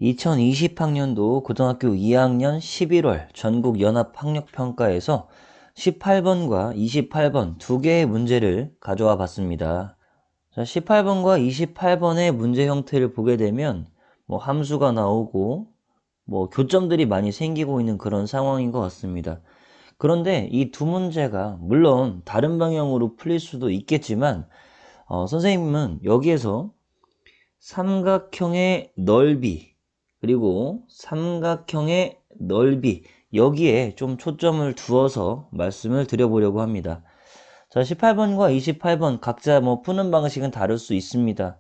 2020학년도 고등학교 2학년 11월 전국 연합 학력평가에서 18번과 28번 두 개의 문제를 가져와 봤습니다. 자, 18번과 28번의 문제 형태를 보게 되면 함수가 나오고 교점들이 많이 생기고 있는 그런 상황인 것 같습니다. 그런데 이 두 문제가 물론 다른 방향으로 풀릴 수도 있겠지만 선생님은 여기에서 삼각형의 넓이 그리고 삼각형의 넓이 여기에 좀 초점을 두어서 말씀을 드려보려고 합니다. 자, 18번과 28번 각자 푸는 방식은 다를 수 있습니다.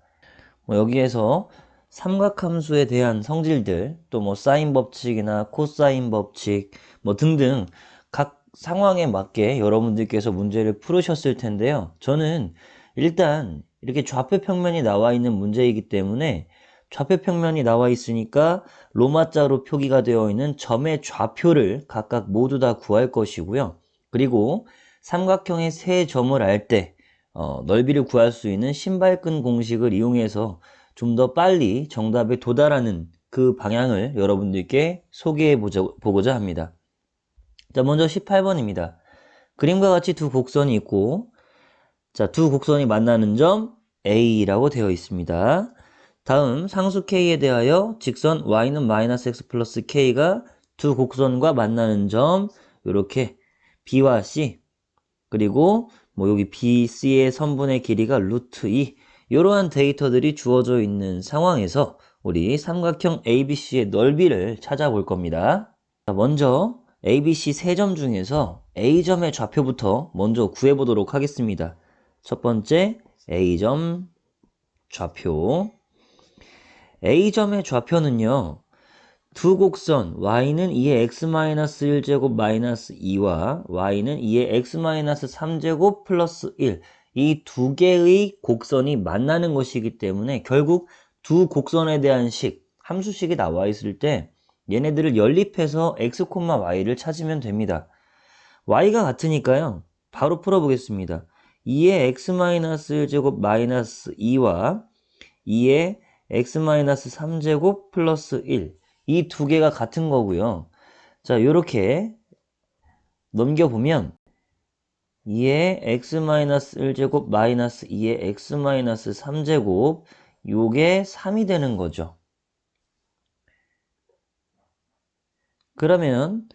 여기에서 삼각함수에 대한 성질들 또 사인 법칙이나 코사인 법칙 등등 각 상황에 맞게 여러분들께서 문제를 풀으셨을 텐데요. 저는 일단 이렇게 좌표 평면이 나와 있는 문제이기 때문에 좌표 평면이 나와 있으니까 로마자로 표기가 되어 있는 점의 좌표를 각각 모두 다 구할 것이고요. 그리고 삼각형의 세 점을 알 때 넓이를 구할 수 있는 신발끈 공식을 이용해서 좀 더 빨리 정답에 도달하는 그 방향을 여러분들께 소개해 보고자 합니다. 자, 먼저 18번입니다. 그림과 같이 두 곡선이 있고, 자, 두 곡선이 만나는 점 A라고 되어 있습니다. 다음 상수 K에 대하여 직선 Y는 마이너스 X 플러스 K가 두 곡선과 만나는 점 이렇게 B와 C 그리고 여기 BC의 선분의 길이가 루트 2 이러한 데이터들이 주어져 있는 상황에서 우리 삼각형 ABC의 넓이를 찾아볼 겁니다. 자, 먼저 ABC 세 점 중에서 A점의 좌표부터 먼저 구해보도록 하겠습니다. 첫 번째 A점 좌표. A점의 좌표는요. 두 곡선 y는 2의 x-1제곱 마이너스 2와 y는 2의 x-3제곱 플러스 1 이 두 개의 곡선이 만나는 것이기 때문에 결국 두 곡선에 대한 함수식이 나와 있을 때 얘네들을 연립해서 x, y를 찾으면 됩니다. y가 같으니까요. 바로 풀어보겠습니다. 2의 x-1제곱 마이너스 2와 2의 x-3제곱 플러스 1 이 두 개가 같은 거고요. 자, 요렇게 넘겨보면 2의 x-1제곱 마이너스 2의 x-3제곱 요게 3이 되는 거죠. 그러면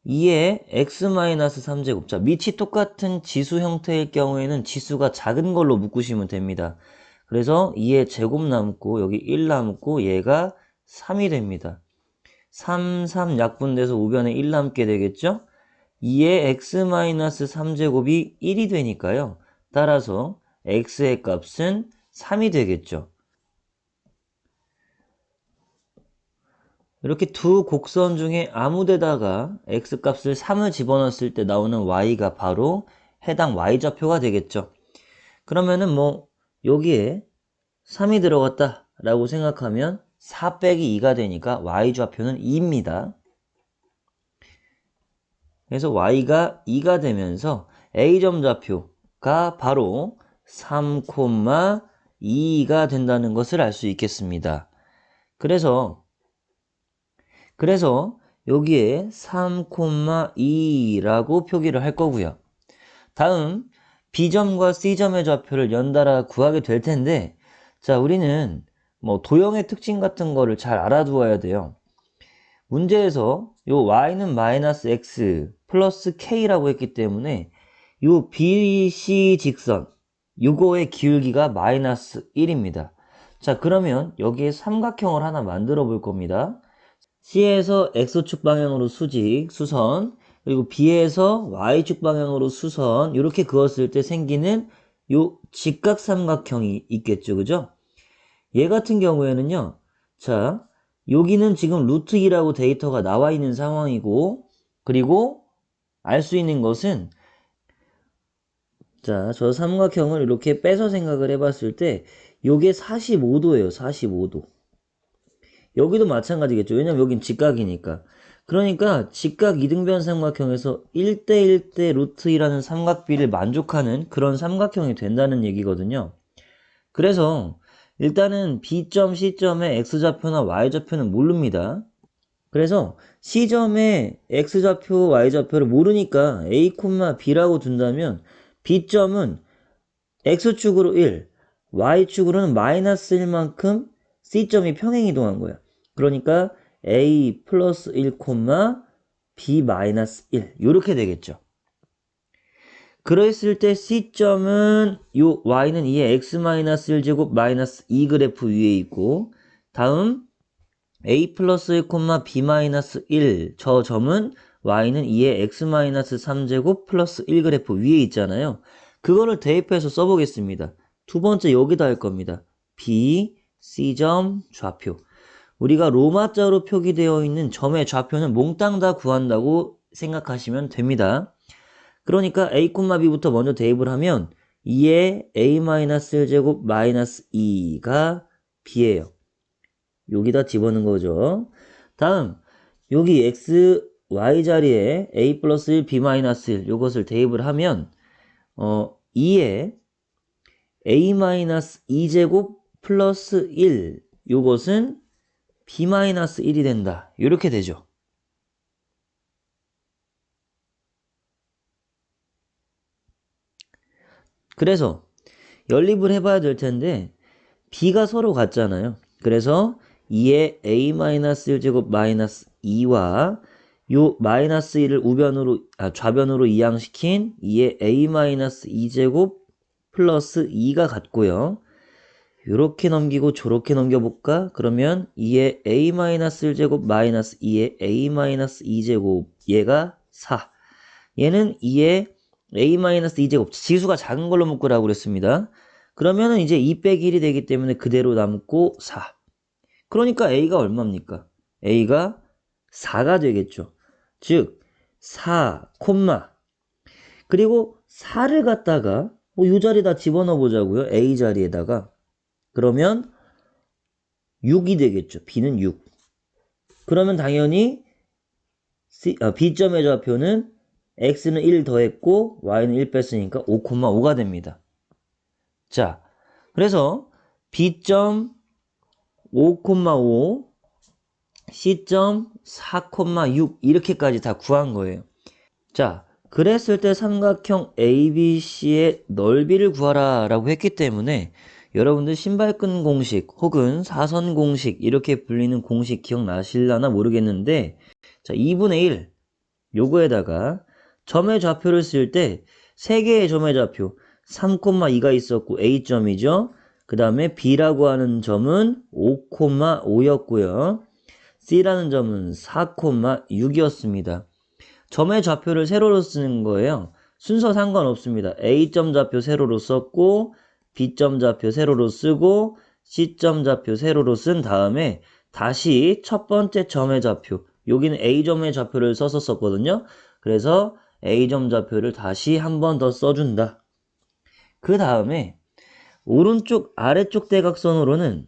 2의 x-3제곱 자, 밑이 똑같은 지수 형태일 경우에는 지수가 작은 걸로 묶으시면 됩니다. 그래서 2의 제곱 남고 여기 1 남고 얘가 3이 됩니다. 3, 3 약분돼서 우변에 1 남게 되겠죠? 2의 x-3제곱이 1이 되니까요. 따라서 x의 값은 3이 되겠죠. 이렇게 두 곡선 중에 아무 데다가 x값을 3을 집어넣었을 때 나오는 y가 바로 해당 y좌표가 되겠죠. 그러면은 여기에 3이 들어갔다 라고 생각하면 4 빼기 2가 되니까 y좌표는 2입니다. 그래서 y가 2가 되면서 a점 좌표가 바로 3,2가 된다는 것을 알 수 있겠습니다. 그래서 여기에 3,2라고 표기를 할 거고요. 다음 B점과 C점의 좌표를 연달아 구하게 될 텐데 자, 우리는 도형의 특징 같은 거를 잘 알아두어야 돼요. 문제에서 요 y는 마이너스 x 플러스 k라고 했기 때문에 요 BC 직선 요거의 기울기가 마이너스 1입니다. 자, 그러면 여기에 삼각형을 하나 만들어 볼 겁니다. C에서 X축 방향으로 수선 그리고 B에서 Y축 방향으로 수선 이렇게 그었을 때 생기는 요 직각삼각형이 있겠죠. 그죠? 얘 같은 경우에는요. 자, 여기는 지금 루트 2라고 데이터가 나와 있는 상황이고 그리고 알 수 있는 것은 자, 저 삼각형을 이렇게 빼서 생각을 해봤을 때 요게 45도예요. 45도. 여기도 마찬가지겠죠. 왜냐면 여긴 직각이니까. 그러니까 직각 이등변 삼각형에서 1대1대 루트 2라는 삼각비를 만족하는 그런 삼각형이 된다는 얘기거든요. 그래서 일단은 B점, C점의 X좌표나 Y좌표는 모릅니다. 그래서 C점의 X좌표, Y좌표를 모르니까 A, B라고 둔다면 B점은 X축으로 1, Y축으로는 마이너스 1만큼 C점이 평행이동한 거야. 그러니까 A 플러스 1, B 마이너스 1 이렇게 되겠죠. 그랬을 때 C점은 요 Y는 2의 X-1제곱 마이너스 2 그래프 위에 있고 다음 A 플러스 1, B 마이너스 1 저 점은 Y는 2의 X-3제곱 플러스 1 그래프 위에 있잖아요. 그거를 대입해서 써보겠습니다. 두 번째 여기다 할 겁니다. B, C점 좌표. 우리가 로마자로 표기되어 있는 점의 좌표는 몽땅 다 구한다고 생각하시면 됩니다. 그러니까 A, B부터 먼저 대입을 하면 2의 A-1제곱 마이너스 2가 B예요. 여기다 집어넣은 거죠. 다음 여기 X, Y 자리에 A 플러스 1, B 마이너스 1 요것을 대입을 하면 2의 A-2제곱 플러스 1 요것은 B 마이너스 1이 된다. 이렇게 되죠. 그래서 연립을 해봐야 될 텐데 B가 서로 같잖아요. 그래서 2의 A-1제곱 마이너스 2와 요 마이너스 1을 좌변으로 이항시킨 2의 A-2제곱 플러스 2가 같고요. 요렇게 넘기고 저렇게 넘겨볼까? 그러면 2의 A-1제곱 마이너스 2의 A-2제곱 얘가 4. 얘는 2의 A-2제곱 지수가 작은 걸로 묶으라고 그랬습니다. 그러면은 이제 2 빼기 1이 되기 때문에 그대로 남고 4. 그러니까 A가 얼마입니까? A가 4가 되겠죠. 즉 4, 그리고 4를 갖다가 이 자리에다 집어넣어 보자고요. A 자리에다가. 그러면 6이 되겠죠. B는 6. 그러면 당연히 B점의 좌표는 X는 1 더했고 Y는 1 뺐으니까 5,5가 됩니다. 자, 그래서 B점 5,5, C점 4,6 이렇게까지 다 구한 거예요. 자, 그랬을 때 삼각형 ABC의 넓이를 구하라 라고 했기 때문에 여러분들 신발끈 공식 혹은 사선 공식 이렇게 불리는 공식 기억나실라나 모르겠는데 자, 2분의 1 요거에다가 점의 좌표를 쓸 때 3개의 점의 좌표 3,2가 있었고 A점이죠. 그 다음에 B라고 하는 점은 5,5였고요. C라는 점은 4,6이었습니다. 점의 좌표를 세로로 쓰는 거예요. 순서 상관없습니다. A점 좌표 세로로 썼고 B점 좌표 세로로 쓰고 C점 좌표 세로로 쓴 다음에 다시 첫 번째 점의 좌표 여기는 A점의 좌표를 썼었거든요. 그래서 A점 좌표를 다시 한 번 더 써준다. 그 다음에 오른쪽 아래쪽 대각선으로는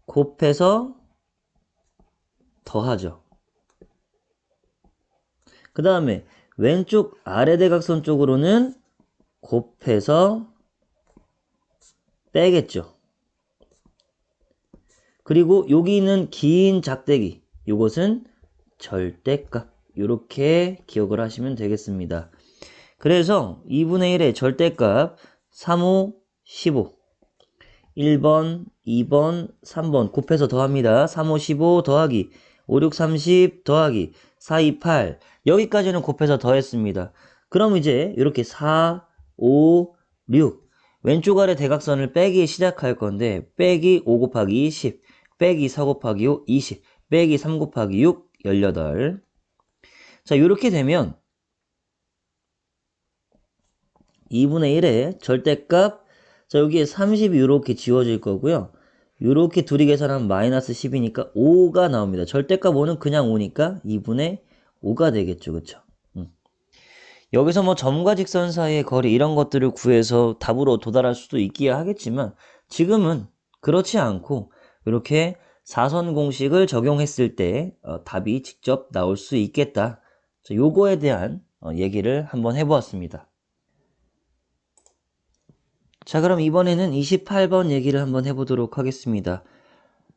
곱해서 더하죠. 그 다음에 왼쪽 아래 대각선 쪽으로는 곱해서 빼겠죠. 그리고 여기 있는 긴 작대기 이것은 절대값 이렇게 기억을 하시면 되겠습니다. 그래서 2분의 1의 절대값 3, 5, 15 1번, 2번, 3번 곱해서 더합니다. 3, 5, 15 더하기 5, 6, 30 더하기 4, 2, 8 여기까지는 곱해서 더했습니다. 그럼 이제 이렇게 4, 5, 6 왼쪽 아래 대각선을 빼기 시작할 건데 빼기 5 곱하기 20 빼기 4 곱하기 5, 20 빼기 3 곱하기 6, 18 자 이렇게 되면 2분의 1의 절대값 자 여기에 30이 이렇게 지워질 거고요. 이렇게 둘이 계산하면 마이너스 10이니까 5가 나옵니다. 절대값 5는 그냥 5니까 2분의 5가 되겠죠. 그쵸? 여기서 뭐 점과 직선 사이의 거리 이런 것들을 구해서 답으로 도달할 수도 있기야 하겠지만 지금은 그렇지 않고 이렇게 사선 공식을 적용했을 때 답이 직접 나올 수 있겠다. 요거에 대한 얘기를 한번 해보았습니다. 자, 그럼 이번에는 28번 얘기를 한번 해보도록 하겠습니다.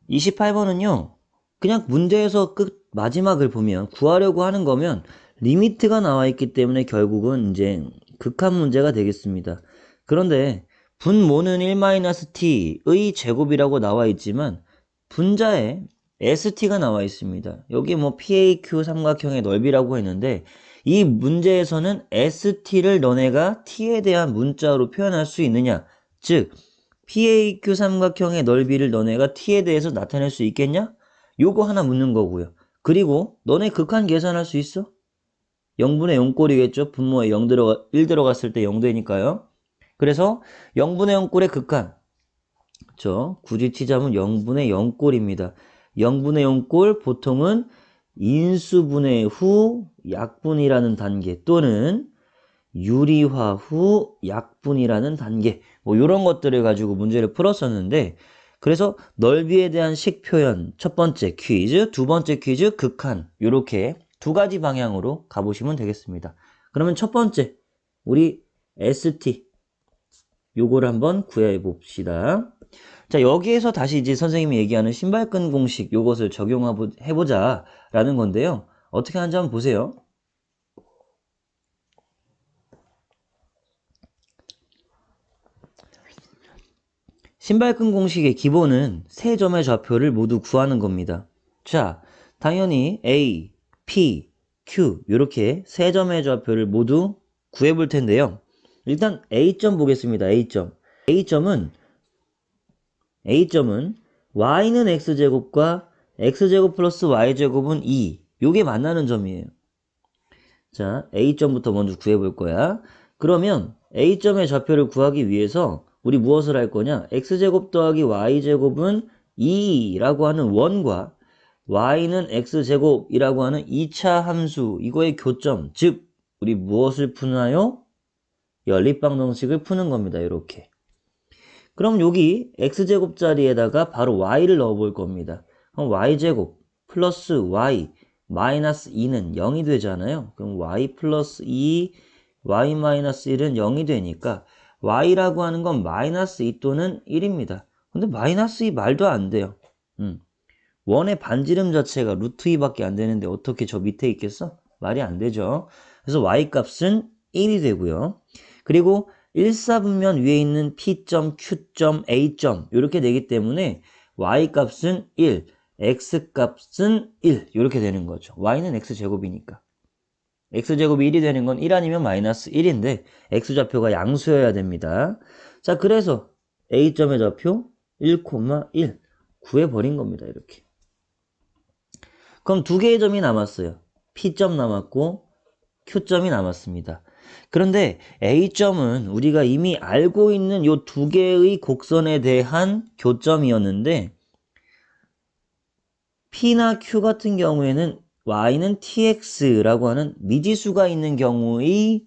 28번은요, 그냥 문제에서 끝 마지막을 보면 구하려고 하는 거면 리미트가 나와 있기 때문에 결국은 이제 극한 문제가 되겠습니다. 그런데 분모는 1-t의 제곱이라고 나와 있지만 분자에 st가 나와 있습니다. 여기 뭐 PAQ 삼각형의 넓이라고 했는데 이 문제에서는 st를 너네가 t에 대한 문자로 표현할 수 있느냐? 즉 PAQ 삼각형의 넓이를 너네가 t에 대해서 나타낼 수 있겠냐? 요거 하나 묻는 거고요. 그리고 너네 극한 계산할 수 있어? 0분의 0꼴이겠죠? 분모에 1 들어갔을 때 0 되니까요. 그래서 0분의 0꼴의 극한. 그렇죠? 굳이 치자면 0분의 0꼴입니다. 0분의 0꼴 보통은 인수분해 후 약분이라는 단계 또는 유리화 후 약분이라는 단계 뭐 이런 것들을 가지고 문제를 풀었었는데 그래서 넓이에 대한 식 표현 첫 번째 퀴즈, 두 번째 퀴즈 극한 이렇게 두 가지 방향으로 가보시면 되겠습니다. 그러면 첫 번째 우리 ST 요거를 한번 구해 봅시다. 자, 여기에서 다시 이제 선생님이 얘기하는 신발끈 공식 요것을 적용해보자 라는 건데요. 어떻게 하는지 한번 보세요. 신발끈 공식의 기본은 세 점의 좌표를 모두 구하는 겁니다. 자, 당연히 A, P, Q 이렇게 세 점의 좌표를 모두 구해볼 텐데요. 일단 A점 보겠습니다. A점은 y는 x제곱과 x제곱 플러스 y제곱은 2 요게 만나는 점이에요. 자, A점부터 먼저 구해볼 거야. 그러면 A점의 좌표를 구하기 위해서 우리 무엇을 할 거냐? x제곱 더하기 y제곱은 2라고 하는 원과 y는 x제곱이라고 하는 2차 함수 이거의 교점, 즉 우리 무엇을 푸나요? 연립방정식을 푸는 겁니다. 이렇게. 그럼 여기 x제곱 자리에다가 바로 y를 넣어 볼 겁니다. 그럼 y제곱 플러스 y 마이너스 2는 0이 되잖아요. 그럼 y 플러스 2 y 마이너스 1은 0이 되니까 y라고 하는 건 마이너스 2 또는 1입니다. 근데 마이너스 2 말도 안 돼요. 원의 반지름 자체가 루트 2밖에 안 되는데 어떻게 저 밑에 있겠어? 말이 안 되죠. 그래서 y 값은 1이 되고요. 그리고 1사분면 위에 있는 P점, Q점, A점 이렇게 되기 때문에 y값은 1, x값은 1 이렇게 되는 거죠. y는 x제곱이니까. x제곱이 1이 되는 건 1 아니면 마이너스 1인데 x좌표가 양수여야 됩니다. 자, 그래서 A점의 좌표 1, 1 구해버린 겁니다. 이렇게. 그럼 두 개의 점이 남았어요. P점 남았고 Q점이 남았습니다. 그런데 A점은 우리가 이미 알고 있는 이 두 개의 곡선에 대한 교점이었는데 P나 Q 같은 경우에는 Y는 TX라고 하는 미지수가 있는 경우의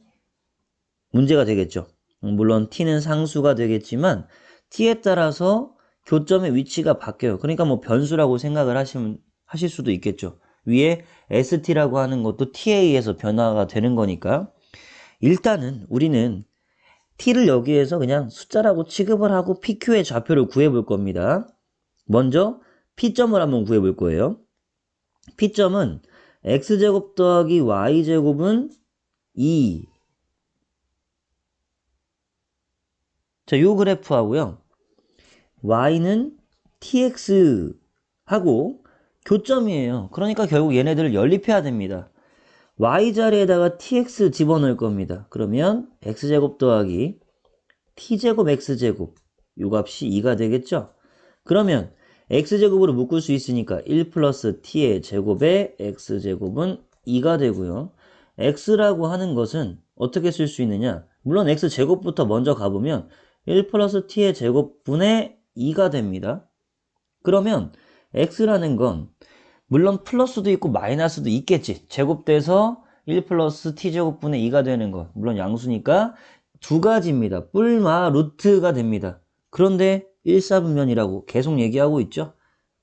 문제가 되겠죠. 물론 T는 상수가 되겠지만 T에 따라서 교점의 위치가 바뀌어요. 그러니까 뭐 변수라고 생각을 하실 수도 있겠죠. 위에 ST라고 하는 것도 TA에서 변화가 되는 거니까 일단은 우리는 t를 여기에서 그냥 숫자라고 취급을 하고 PQ의 좌표를 구해볼 겁니다. 먼저 P점을 한번 구해볼 거예요. P점은 x제곱 더하기 y제곱은 2. 자, 요 그래프 하고요. y는 tx 하고 교점이에요. 그러니까 결국 얘네들을 연립해야 됩니다. y 자리에다가 tx 집어넣을 겁니다. 그러면 x제곱 더하기 t제곱 x제곱 요 값이 2가 되겠죠? 그러면 x제곱으로 묶을 수 있으니까 1 플러스 t의 제곱에 x제곱은 2가 되고요. x라고 하는 것은 어떻게 쓸 수 있느냐? 물론 x제곱부터 먼저 가보면 1 플러스 t의 제곱분의 2가 됩니다. 그러면 x라는 건 물론 플러스도 있고 마이너스도 있겠지. 제곱돼서 1 플러스 t제곱분의 2가 되는 거. 물론 양수니까 두 가지입니다. 뿔마 루트가 됩니다. 그런데 1사분면이라고 계속 얘기하고 있죠.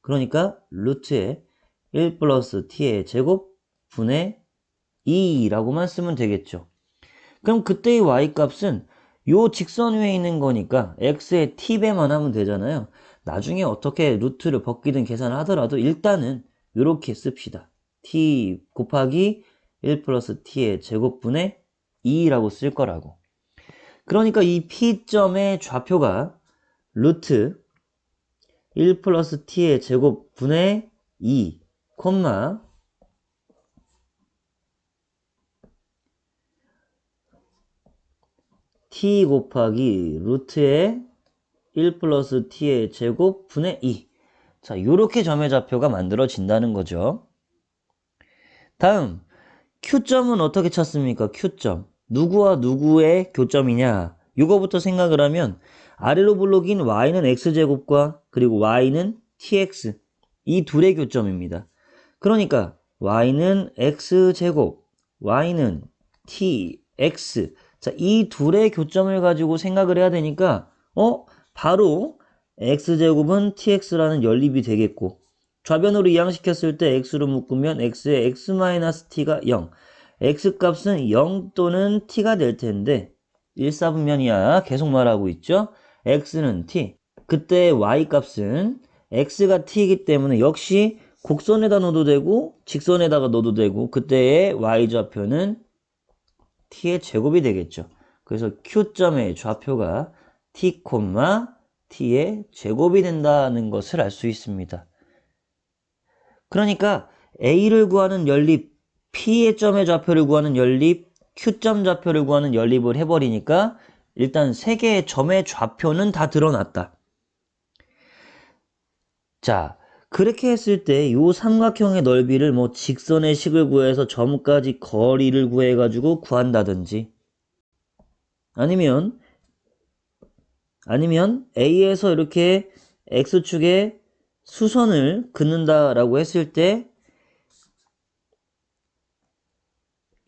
그러니까 루트에 1 플러스 t의 제곱분의 2라고만 쓰면 되겠죠. 그럼 그때의 y값은 요 직선 위에 있는 거니까 x에 t배만 하면 되잖아요. 나중에 어떻게 루트를 벗기든 계산을 하더라도 일단은 이렇게 씁시다. t 곱하기 1 플러스 t의 제곱분의 2라고 쓸 거라고. 그러니까 이 P점의 좌표가 루트 1 플러스 t의 제곱분의 2, 콤마 t 곱하기 루트의 1 플러스 t의 제곱분의 2. 자, 요렇게 점의 좌표가 만들어진다는 거죠. 다음, Q점은 어떻게 찾습니까? Q점. 누구와 누구의 교점이냐? 이거부터 생각을 하면 아래로 블록인 y는 x제곱과 그리고 y는 tx 이 둘의 교점입니다. 그러니까 y는 x제곱, y는 tx 자, 이 둘의 교점을 가지고 생각을 해야 되니까 바로 x제곱은 tx라는 연립이 되겠고 좌변으로 이항시켰을 때 x로 묶으면 x의 x-t가 0 x값은 0 또는 t가 될 텐데 1사분면이야 계속 말하고 있죠. x는 t 그때 y값은 x가 t이기 때문에 역시 곡선에다 넣어도 되고 직선에다가 넣어도 되고 그때의 y좌표는 t의 제곱이 되겠죠. 그래서 q점의 좌표가 t, t의 제곱이 된다는 것을 알 수 있습니다. 그러니까 A를 구하는 연립, P의 점의 좌표를 구하는 연립, Q점 좌표를 구하는 연립을 해버리니까 일단 세 개의 점의 좌표는 다 드러났다. 자, 그렇게 했을 때 이 삼각형의 넓이를 뭐 직선의 식을 구해서 점까지 거리를 구해가지고 구한다든지 아니면 A에서 이렇게 X축에 수선을 긋는다라고 했을 때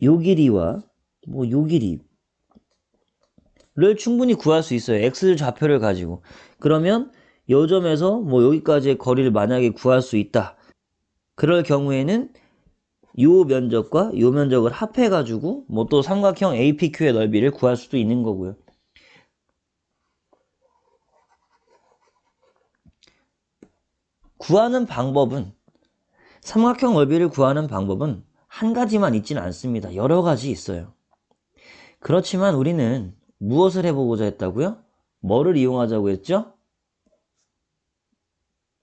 요 길이와 요 길이를 충분히 구할 수 있어요. X 좌표를 가지고. 그러면 요 점에서 여기까지의 거리를 만약에 구할 수 있다. 그럴 경우에는 요 면적과 요 면적을 합해가지고 또 삼각형 APQ의 넓이를 구할 수도 있는 거고요. 삼각형 넓이를 구하는 방법은 한 가지만 있지는 않습니다. 여러 가지 있어요. 그렇지만 우리는 무엇을 해보고자 했다고요? 뭐를 이용하자고 했죠?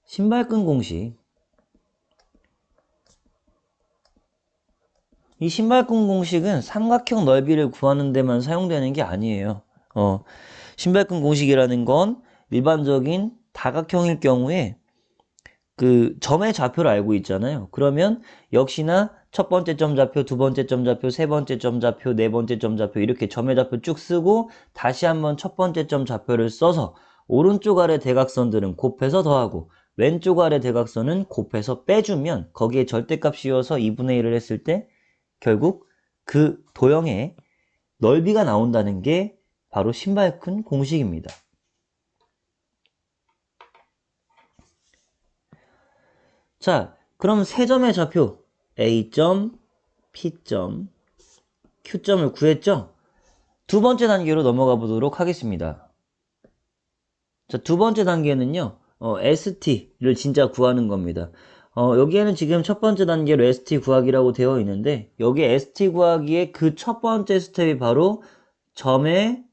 신발끈 공식. 이 신발끈 공식은 삼각형 넓이를 구하는 데만 사용되는 게 아니에요. 신발끈 공식이라는 건 일반적인 다각형일 경우에 그 점의 좌표를 알고 있잖아요. 그러면 역시나 첫 번째 점 좌표, 두 번째 점 좌표, 세 번째 점 좌표, 네 번째 점 좌표 이렇게 점의 좌표 쭉 쓰고 다시 한번 첫 번째 점 좌표를 써서 오른쪽 아래 대각선들은 곱해서 더하고 왼쪽 아래 대각선은 곱해서 빼주면 거기에 절대값 씌워서 2분의 1을 했을 때 결국 그 도형의 넓이가 나온다는 게 바로 신발끈 공식입니다. 자, 그럼 세 점의 좌표 A점, P점, Q점을 구했죠? 두 번째 단계로 넘어가 보도록 하겠습니다. 자, 두 번째 단계는요. ST를 진짜 구하는 겁니다. 여기에는 지금 첫 번째 단계로 ST 구하기라고 되어 있는데 여기 ST 구하기의 그 첫 번째 스텝이 바로 점의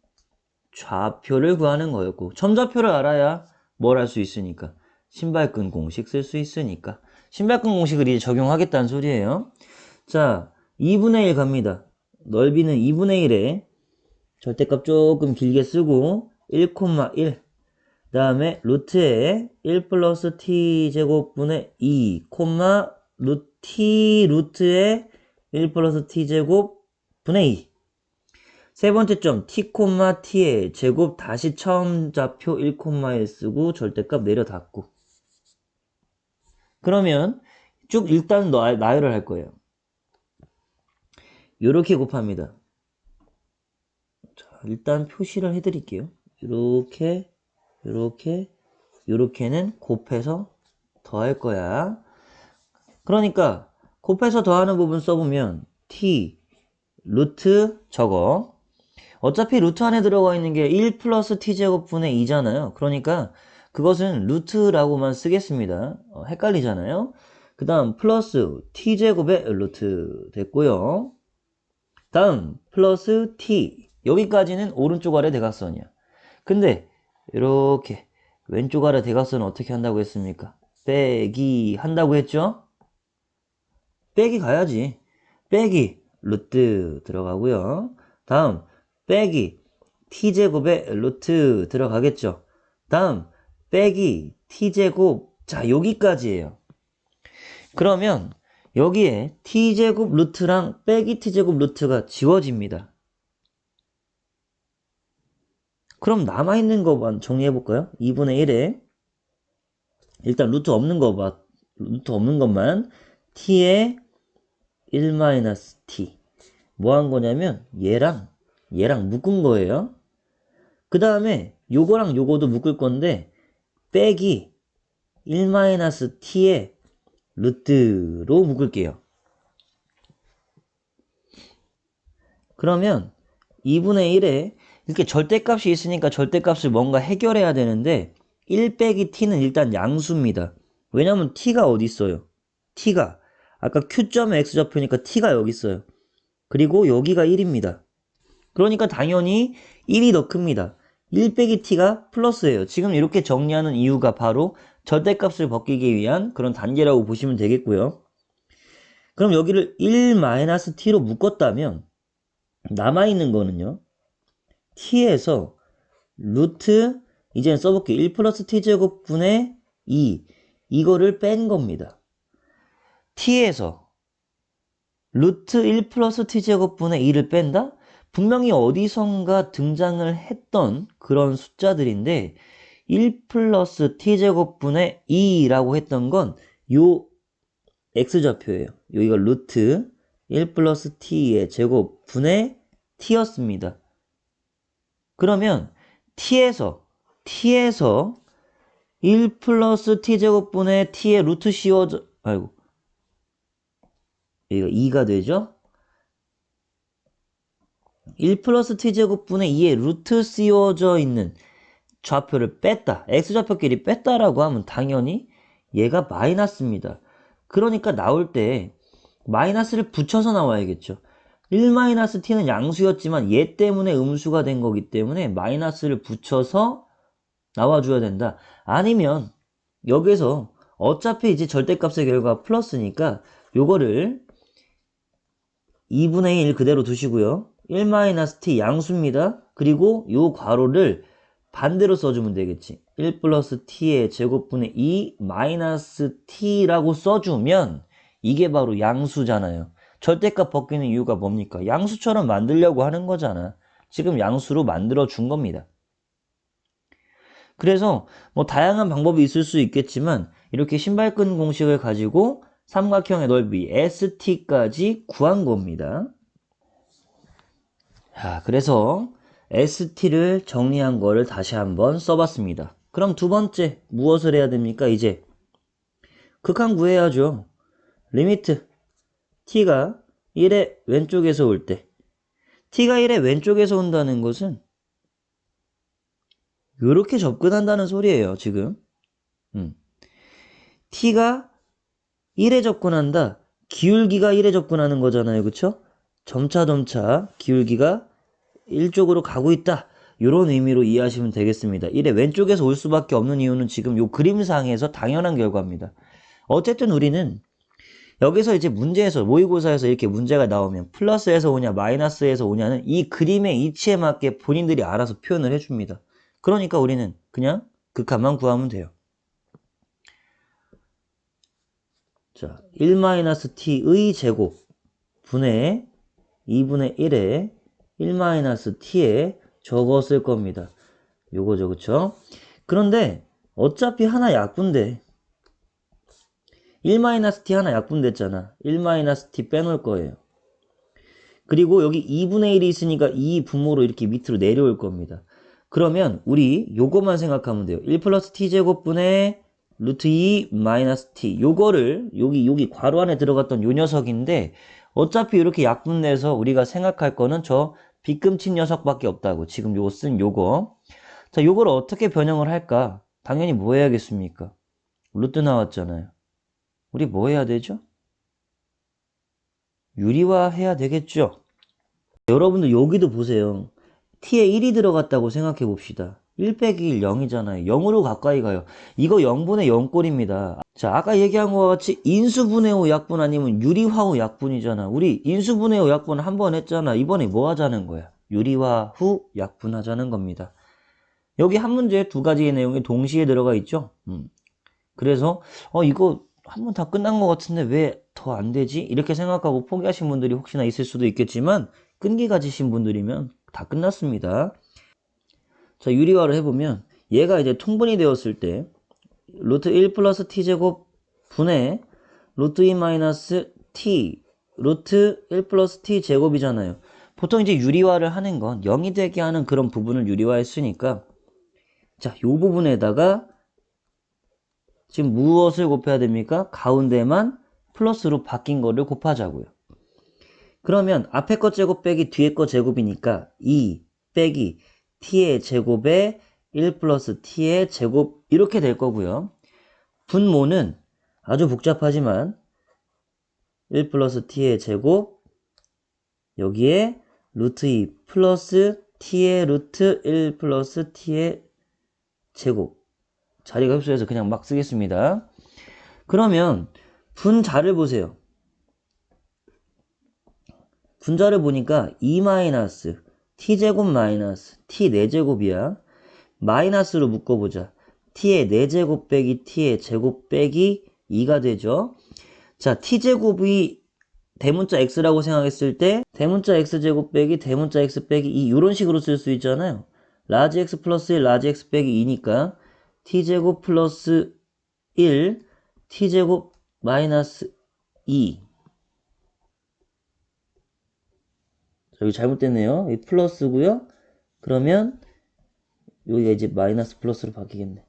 좌표를 구하는 거였고 점좌표를 알아야 뭘 할 수 있으니까 신발끈 공식 쓸 수 있으니까 신발끈 공식을 이제 적용하겠다는 소리예요. 자, 2분의 1 갑니다. 넓이는 2분의 1에 절대값 조금 길게 쓰고 1,1 그 다음에 루트에 1 플러스 t 제곱분의 2 t 루트에 1 플러스 t 제곱분의 2 세 번째 점 t, t의 제곱 다시 처음 좌표 1,1 쓰고 절대값 내려닫고 그러면 쭉 일단 나열을 할 거예요. 이렇게 곱합니다. 자, 일단 표시를 해드릴게요. 요렇게는 곱해서 더할 거야. 그러니까 곱해서 더하는 부분 써보면 t 루트 저거 어차피 루트 안에 들어가 있는 게 1 플러스 t제곱분의 2잖아요. 그러니까 그것은 루트라고만 쓰겠습니다. 헷갈리잖아요. 그 다음 플러스 t제곱의 루트 됐고요. 다음 플러스 t, 여기까지는 오른쪽 아래 대각선이야. 근데 이렇게 왼쪽 아래 대각선은 어떻게 한다고 했습니까? 빼기 한다고 했죠? 빼기 가야지. 빼기 루트 들어가고요. 다음 빼기 t제곱의 루트 들어가겠죠. 다음 빼기 t제곱, 자 여기까지예요. 그러면 여기에 t제곱 루트랑 빼기 t제곱 루트가 지워집니다. 그럼 남아있는 것만 정리해볼까요? 2분의 1에 일단 루트 없는 거 봐. 루트 없는 것만 t에 1-t 뭐 한 거냐면 얘랑 묶은 거예요. 그 다음에 요거랑 요거도 묶을 건데 빼기 1-t의 루트로 묶을게요. 그러면 2분의 1에 이렇게 절대값이 있으니까 절대값을 뭔가 해결해야 되는데 1 빼기 t는 일단 양수입니다. 왜냐면 t가 어디 있어요? t가 아까 q점에 x좌표니까 t가 여기 있어요. 그리고 여기가 1입니다. 그러니까 당연히 1이 더 큽니다. 1 빼기 t가 플러스예요. 지금 이렇게 정리하는 이유가 바로 절대값을 벗기기 위한 그런 단계라고 보시면 되겠고요. 그럼 여기를 1-t로 묶었다면 남아있는 거는요. t에서 루트, 이제는 써볼게요. 1 플러스 t제곱분의 2, 이거를 뺀 겁니다. t에서 루트 1 플러스 t제곱분의 2를 뺀다? 분명히 어디선가 등장을 했던 그런 숫자들인데 1 플러스 t제곱분의 2라고 했던 건 요 x좌표예요. 여기가 루트 1 플러스 t의 제곱분의 t였습니다. 그러면 t에서 1 플러스 t제곱분의 t의 루트 씌워져, 아이고, 여기가 2가 되죠? 1 플러스 t제곱분의 2의 루트 씌워져 있는 좌표를 뺐다. x좌표끼리 뺐다라고 하면 당연히 얘가 마이너스입니다. 그러니까 나올 때 마이너스를 붙여서 나와야겠죠. 1-t는 양수였지만 얘 때문에 음수가 된 거기 때문에 마이너스를 붙여서 나와줘야 된다. 아니면 여기서 어차피 이제 절대값의 결과가 플러스니까 요거를 2분의 1 그대로 두시고요. 1-t 양수입니다. 그리고 요 괄호를 반대로 써주면 되겠지. 1 플러스 t의 제곱분의 2 마이너스 t라고 써주면 이게 바로 양수잖아요. 절대값 벗기는 이유가 뭡니까? 양수처럼 만들려고 하는 거잖아. 지금 양수로 만들어 준 겁니다. 그래서 뭐 다양한 방법이 있을 수 있겠지만 이렇게 신발끈 공식을 가지고 삼각형의 넓이 ST까지 구한 겁니다. 자, 그래서 ST를 정리한 거를 다시 한번 써봤습니다. 그럼 두 번째 무엇을 해야 됩니까? 이제 극한 구해야죠. 리미트 t가 1의 왼쪽에서 올 때 t가 1의 왼쪽에서 온다는 것은 이렇게 접근한다는 소리예요. 지금 t가 1에 접근한다. 기울기가 1에 접근하는 거잖아요. 그쵸? 점차 기울기가 1쪽으로 가고 있다. 이런 의미로 이해하시면 되겠습니다. 1의 왼쪽에서 올 수밖에 없는 이유는 지금 이 그림상에서 당연한 결과입니다. 어쨌든 우리는 여기서 이제 문제에서 모의고사에서 이렇게 문제가 나오면 플러스에서 오냐 마이너스에서 오냐는 이 그림의 이치에 맞게 본인들이 알아서 표현을 해줍니다. 그러니까 우리는 그냥 극한만 구하면 돼요. 자, 1-t의 제곱 분의 2분의 1에 1-t에 적었을 겁니다. 요거죠, 그쵸? 그런데 어차피 하나 약분돼. 1-t 하나 약분됐잖아. 1-t 빼놓을 거예요. 그리고 여기 2분의 1이 있으니까 2 분모로 이렇게 밑으로 내려올 겁니다. 그러면 우리 요거만 생각하면 돼요. 1 플러스 t제곱분의 루트 2 마이너스 t. 요거를 여기 괄호 안에 들어갔던 요 녀석인데 어차피 이렇게 약분돼서 우리가 생각할 거는 저 빗금친 녀석밖에 없다고. 지금 요거 쓴 요거. 자, 요걸 어떻게 변형을 할까? 당연히 뭐 해야겠습니까? 루트 나왔잖아요. 우리 뭐 해야 되죠? 유리화 해야 되겠죠? 여러분들 여기도 보세요. t에 1이 들어갔다고 생각해 봅시다. 1 빼기 1, 0이잖아요. 0으로 가까이 가요. 이거 0분의 0꼴입니다. 자, 아까 얘기한 것과 같이 인수분해 후 약분 아니면 유리화 후 약분이잖아. 우리 인수분해 후 약분 한 번 했잖아. 이번에 뭐 하자는 거야? 유리화 후 약분하자는 겁니다. 여기 한 문제에 두 가지의 내용이 동시에 들어가 있죠. 그래서 이거 한 번 다 끝난 것 같은데 왜 더 안 되지? 이렇게 생각하고 포기하신 분들이 혹시나 있을 수도 있겠지만 끈기 가지신 분들이면 다 끝났습니다. 자, 유리화를 해보면 얘가 이제 통분이 되었을 때 루트 1 플러스 t제곱 분의 루트 2 마이너스 t 루트 1 플러스 t제곱이잖아요. 보통 이제 유리화를 하는 건 0이 되게 하는 그런 부분을 유리화했으니까 자, 요 부분에다가 지금 무엇을 곱해야 됩니까? 가운데만 플러스로 바뀐 거를 곱하자고요. 그러면 앞에 거 제곱 빼기 뒤에 거 제곱이니까 2 빼기 t의 제곱에 1 플러스 t의 제곱 이렇게 될 거고요. 분모는 아주 복잡하지만 1 플러스 t의 제곱 여기에 루트 2 플러스 t의 루트 1 플러스 t의 제곱 자리가 흡수해서 그냥 막 쓰겠습니다. 그러면 분자를 보세요. 분자를 보니까 2 마이너스 t제곱 마이너스 t 4제곱이야. 마이너스로 묶어보자. t의 4제곱 빼기 t의 제곱 빼기 2가 되죠. 자, t제곱이 대문자 x라고 생각했을 때 대문자 x제곱 빼기 대문자 x 빼기 2 이런 식으로 쓸 수 있잖아요. 라지 x 플러스 1 라지 x 빼기 2니까 t제곱 플러스 1 t제곱 마이너스 2 여기 잘못됐네요. 이 플러스고요. 그러면 여기가 이제 마이너스 플러스로 바뀌겠네.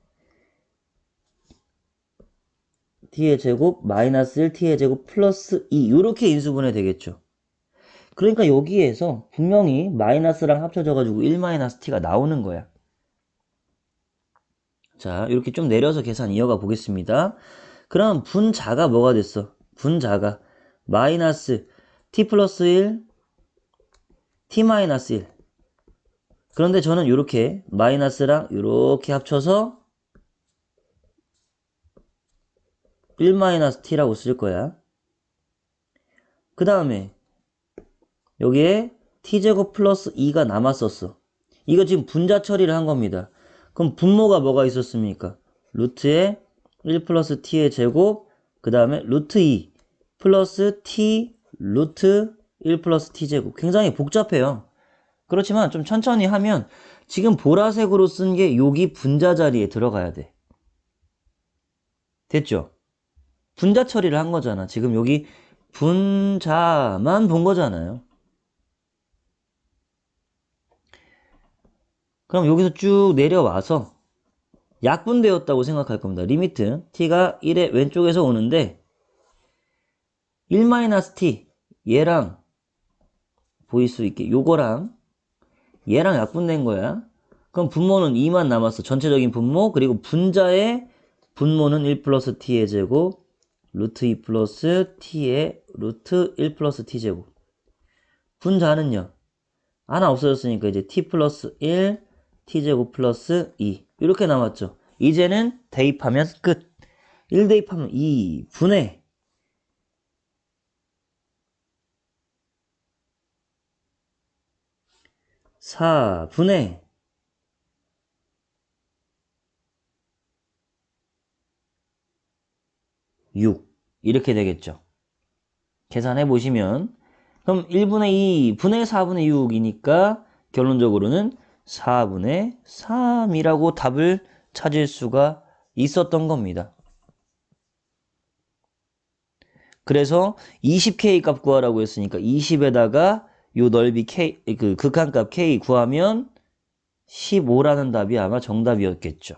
t의 제곱 마이너스 1 t의 제곱 플러스 2 이렇게 인수분해 되겠죠. 그러니까 여기에서 분명히 마이너스랑 합쳐져가지고 1 마이너스 t가 나오는 거야. 자, 이렇게 좀 내려서 계산 이어가 보겠습니다. 그럼 분자가 뭐가 됐어? 분자가 마이너스 t 플러스 1 t 마이너스 1 그런데 저는 이렇게 마이너스랑 이렇게 합쳐서 1 마이너스 t라고 쓸 거야. 그 다음에 여기에 t제곱 플러스 2가 남았었어. 이거 지금 분자 처리를 한 겁니다. 그럼 분모가 뭐가 있었습니까? 루트에 1 플러스 t의 제곱 그 다음에 루트 2 플러스 t 루트 1 플러스 t제곱 굉장히 복잡해요. 그렇지만 좀 천천히 하면 지금 보라색으로 쓴 게 여기 분자 자리에 들어가야 돼. 됐죠? 분자 처리를 한 거잖아. 지금 여기 분자만 본 거잖아요. 그럼 여기서 쭉 내려와서 약분되었다고 생각할 겁니다. 리미트 t가 1의 왼쪽에서 오는데 1-t 얘랑 보일 수 있게 요거랑 얘랑 약분된 거야. 그럼 분모는 2만 남았어. 전체적인 분모 그리고 분자의 분모는 1 플러스 t의 제곱 루트 2 플러스 t의 루트 1 플러스 t제곱 분자는요. 하나 없어졌으니까 이제 t 플러스 1 t제곱 플러스 2 이렇게 남았죠. 이제는 대입하면 끝. 1 대입하면 2 분의 4분의 6 이렇게 되겠죠. 계산해 보시면 그럼 1분의 2 분의 4분의 6이니까 결론적으로는 4분의 3이라고 답을 찾을 수가 있었던 겁니다. 그래서 20k 값 구하라고 했으니까 20에다가 요 넓이 k 그 극한값 k 구하면 15라는 답이 아마 정답이었겠죠.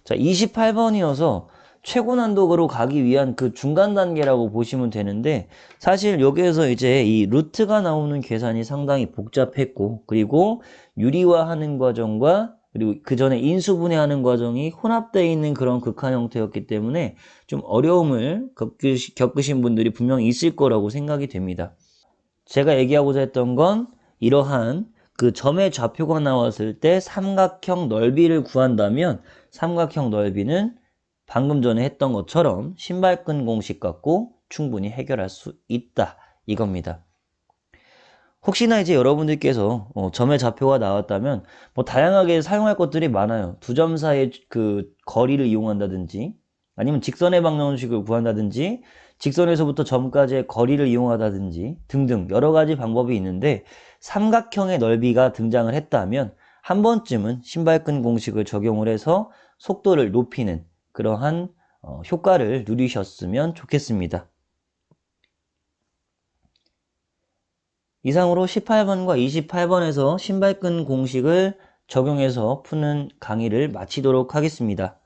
자, 28번이어서 최고 난도로 가기 위한 그 중간 단계라고 보시면 되는데, 사실 여기에서 이제 이 루트가 나오는 계산이 상당히 복잡했고, 그리고 유리화하는 과정과 그리고 그 전에 인수분해하는 과정이 혼합되어 있는 그런 극한 형태였기 때문에 좀 어려움을 겪으신 분들이 분명히 있을 거라고 생각이 됩니다. 제가 얘기하고자 했던 건 이러한 그 점의 좌표가 나왔을 때 삼각형 넓이를 구한다면 삼각형 넓이는 방금 전에 했던 것처럼 신발끈 공식 갖고 충분히 해결할 수 있다 이겁니다. 혹시나 이제 여러분들께서 점의 좌표가 나왔다면 뭐 다양하게 사용할 것들이 많아요. 두 점 사이의 그 거리를 이용한다든지 아니면 직선의 방정식을 구한다든지 직선에서부터 점까지의 거리를 이용하다든지 등등 여러 가지 방법이 있는데, 삼각형의 넓이가 등장을 했다면 한 번쯤은 신발끈 공식을 적용을 해서 속도를 높이는 그러한 효과를 누리셨으면 좋겠습니다. 이상으로 18번과 28번에서 신발끈 공식을 적용해서 푸는 강의를 마치도록 하겠습니다.